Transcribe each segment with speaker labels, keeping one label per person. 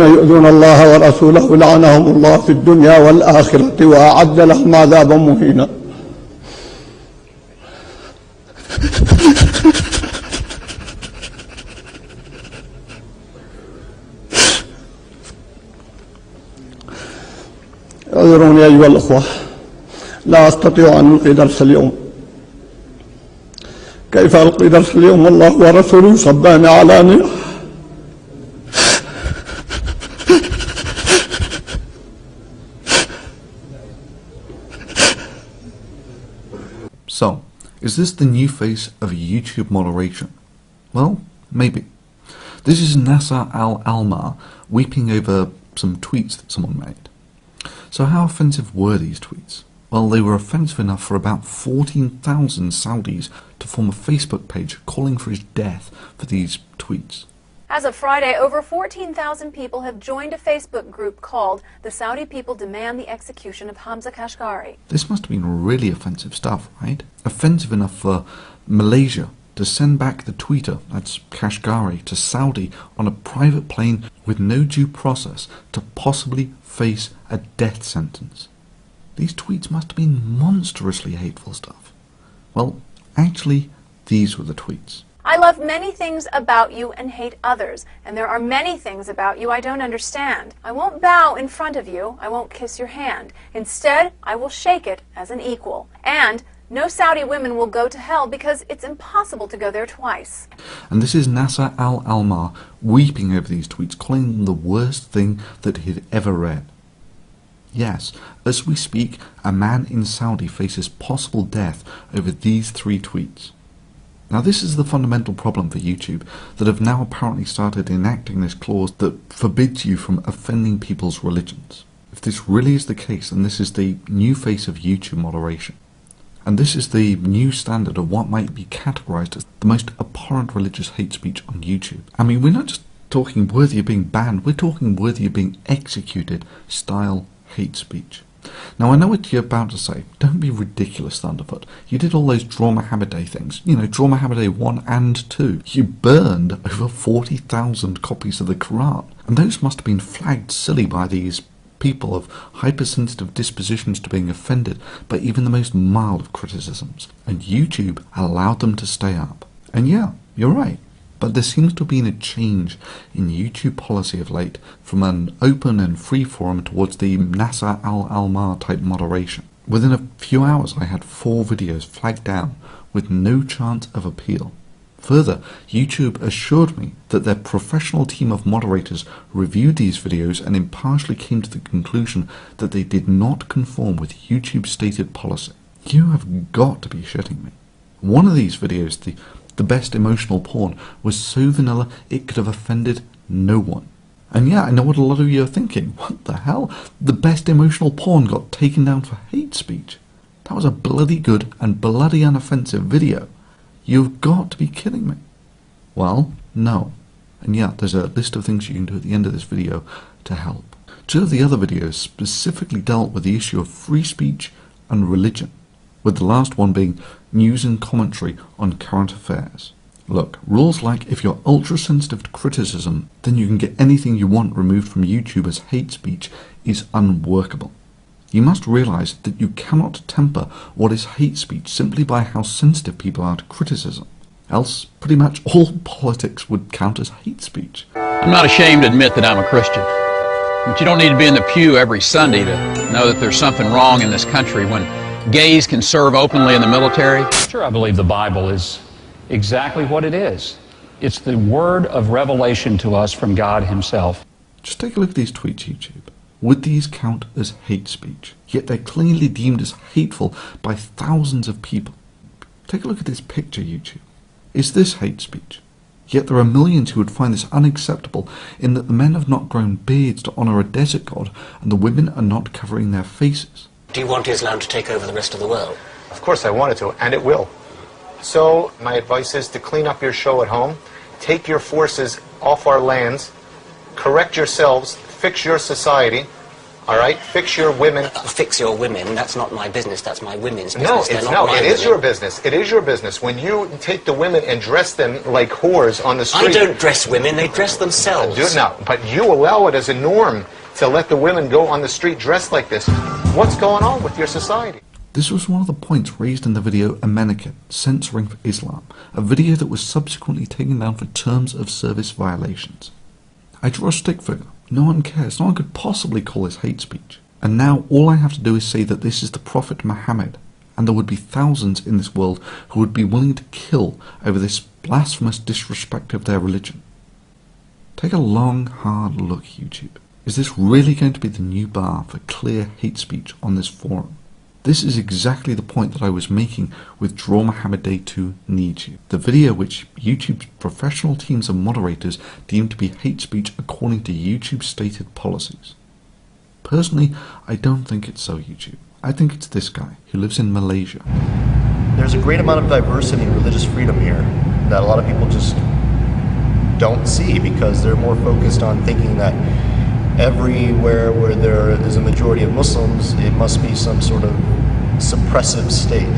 Speaker 1: يؤذون الله ورسوله لعنهم الله في الدنيا والآخرة وأعد لهم عذابا مهينا. اعذروني أيها الأخوة، لا أستطيع أن ألقي درس اليوم. كيف ألقي درس اليوم والله ورسوله يصبان علانية؟
Speaker 2: So, is this the new face of YouTube moderation? Well, maybe. This is Nasser Al-Almar weeping over some tweets that someone made. So how offensive were these tweets? Well, they were offensive enough for about 14,000 Saudis to form a Facebook page calling for his death for these tweets.
Speaker 3: As of Friday, over 14,000 people have joined a Facebook group called The Saudi People Demand the Execution of Hamza Kashgari.
Speaker 2: This must have been really offensive stuff, right? Offensive enough for Malaysia to send back the tweeter, that's Kashgari, to Saudi on a private plane with no due process to possibly face a death sentence. These tweets must have been monstrously hateful stuff. Well, actually, these were the tweets.
Speaker 3: I love many things about you and hate others, and there are many things about you I don't understand. I won't bow in front of you, I won't kiss your hand. Instead, I will shake it as an equal. And no Saudi women will go to hell because it's impossible to go there twice.
Speaker 2: And this is Nasser Al-Almar weeping over these tweets, calling them the worst thing that he had ever read. Yes, as we speak, a man in Saudi faces possible death over these 3 tweets. Now this is the fundamental problem for YouTube, that have now apparently started enacting this clause that forbids you from offending people's religions. If this really is the case, then this is the new face of YouTube moderation. And this is the new standard of what might be categorized as the most abhorrent religious hate speech on YouTube. I mean, we're not just talking worthy of being banned, we're talking worthy of being executed style hate speech. Now I know what you're about to say. Don't be ridiculous, Thunderfoot. You did all those Draw Muhammad Day things. You know, Draw Muhammad Day 1 and 2. You burned over 40,000 copies of the Quran. And those must have been flagged silly by these people of hypersensitive dispositions to being offended by even the most mild of criticisms. And YouTube allowed them to stay up. And yeah, you're right. But there seems to have been a change in YouTube policy of late from an open and free forum towards the Nasser Al-Almar type moderation. Within a few hours I had 4 videos flagged down with no chance of appeal. Further, YouTube assured me that their professional team of moderators reviewed these videos and impartially came to the conclusion that they did not conform with YouTube's stated policy. You have got to be shitting me. One of these videos, the best emotional porn, was so vanilla it could have offended no one. And yeah, I know what a lot of you are thinking. What the hell? The best emotional porn got taken down for hate speech. That was a bloody good and bloody unoffensive video. You've got to be kidding me. Well, no. And yeah, there's a list of things you can do at the end of this video to help. 2 of the other videos specifically dealt with the issue of free speech and religion, with the last one being news and commentary on current affairs. Look, rules like if you're ultra-sensitive to criticism, then you can get anything you want removed from YouTube as hate speech is unworkable. You must realize that you cannot temper what is hate speech simply by how sensitive people are to criticism. Else, pretty much all politics would count as hate speech.
Speaker 4: I'm not ashamed to admit that I'm a Christian. But you don't need to be in the pew every Sunday to know that there's something wrong in this country when gays can serve openly in the military.
Speaker 5: Sure, I believe the Bible is exactly what it is. It's the word of revelation to us from God himself.
Speaker 2: Just take a look at these tweets, YouTube. Would these count as hate speech? Yet they're clearly deemed as hateful by thousands of people. Take a look at this picture, YouTube. Is this hate speech? Yet there are millions who would find this unacceptable in that the men have not grown beards to honour a desert god and the women are not covering their faces.
Speaker 6: Do you want Islam to take over the rest of the world?
Speaker 7: Of course I want it to, and it will. So my advice is to clean up your show at home, take your forces off our lands, correct yourselves, fix your society, All right? Fix your women.
Speaker 6: Fix your women. That's not my business. That's my women's business.
Speaker 7: No,
Speaker 6: They're
Speaker 7: it's
Speaker 6: not
Speaker 7: no.
Speaker 6: my
Speaker 7: It is
Speaker 6: women.
Speaker 7: your business. It is your business. When you take the women and dress them like whores on the street.
Speaker 6: I don't dress women. They dress themselves.
Speaker 7: No, but you allow it as a norm to let the women go on the street dressed like this. What's going on with your society?
Speaker 2: This was one of the points raised in the video Ameneket, Censoring for Islam, a video that was subsequently taken down for terms of service violations. I draw a stick figure. No one cares. No one could possibly call this hate speech. And now all I have to do is say that this is the Prophet Muhammad, and there would be thousands in this world who would be willing to kill over this blasphemous disrespect of their religion. Take a long, hard look, YouTube. Is this really going to be the new bar for clear hate speech on this forum? This is exactly the point that I was making with Draw Muhammad Day 2 Needs You, the video which YouTube's professional teams of moderators deemed to be hate speech according to YouTube's stated policies. Personally, I don't think it's so, YouTube. I think it's this guy, who lives in Malaysia.
Speaker 8: There's a great amount of diversity and religious freedom here that a lot of people just don't see because they're more focused on thinking that everywhere where there is a majority of Muslims, it must be some sort of suppressive state.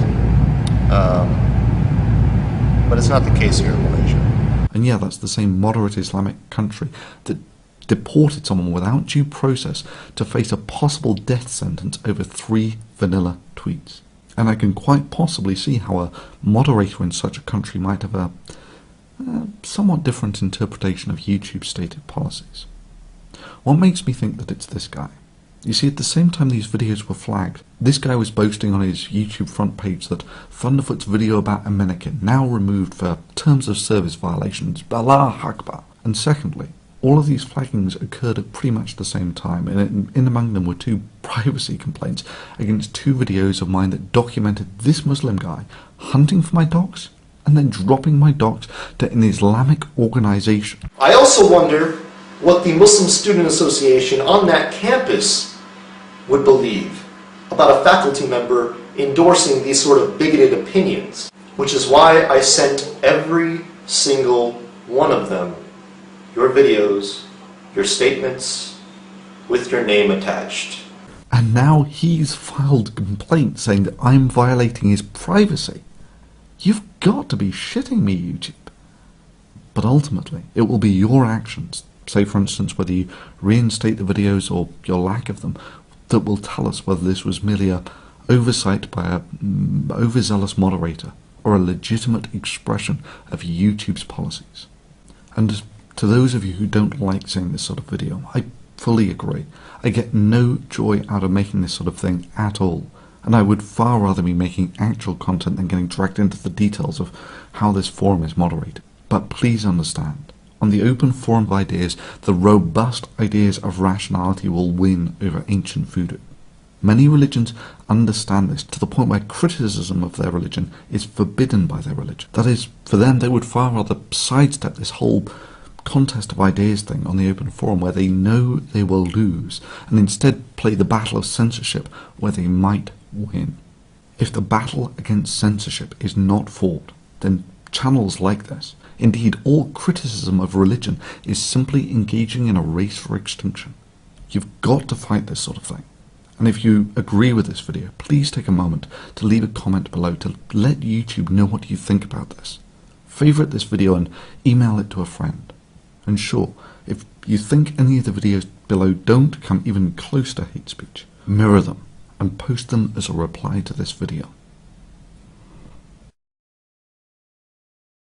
Speaker 8: But it's not the case here in Malaysia.
Speaker 2: And yeah, that's the same moderate Islamic country that deported someone without due process to face a possible death sentence over 3 vanilla tweets. And I can quite possibly see how a moderator in such a country might have a somewhat different interpretation of YouTube's stated policies. What makes me think that it's this guy? You see, at the same time these videos were flagged, this guy was boasting on his YouTube front page that Thunderfoot's video about Ameneket now removed for terms of service violations, Allah Akbar. And secondly, all of these flaggings occurred at pretty much the same time, and in among them were 2 privacy complaints against 2 videos of mine that documented this Muslim guy hunting for my dogs and then dropping my dogs to an Islamic organization.
Speaker 8: I also wonder what the Muslim Student Association on that campus would believe about a faculty member endorsing these sort of bigoted opinions, which is why I sent every single one of them your videos, your statements, with your name attached.
Speaker 2: And now he's filed a complaint saying that I'm violating his privacy. You've got to be shitting me, YouTube. But ultimately, it will be your actions, say for instance whether you reinstate the videos or your lack of them, that will tell us whether this was merely a oversight by a overzealous moderator or a legitimate expression of YouTube's policies. And to those of you who don't like seeing this sort of video, I fully agree. I get no joy out of making this sort of thing at all, and I would far rather be making actual content than getting dragged into the details of how this forum is moderated. But please understand, on the open forum of ideas, the robust ideas of rationality will win over ancient voodoo. Many religions understand this to the point where criticism of their religion is forbidden by their religion. That is, for them they would far rather sidestep this whole contest of ideas thing on the open forum where they know they will lose, and instead play the battle of censorship where they might win. If the battle against censorship is not fought, then channels like this, indeed all criticism of religion, is simply engaging in a race for extinction. You've got to fight this sort of thing. And if you agree with this video, please take a moment to leave a comment below to let YouTube know what you think about this. Favourite this video and email it to a friend. And sure, if you think any of the videos below don't come even close to hate speech, mirror them and post them as a reply to this video.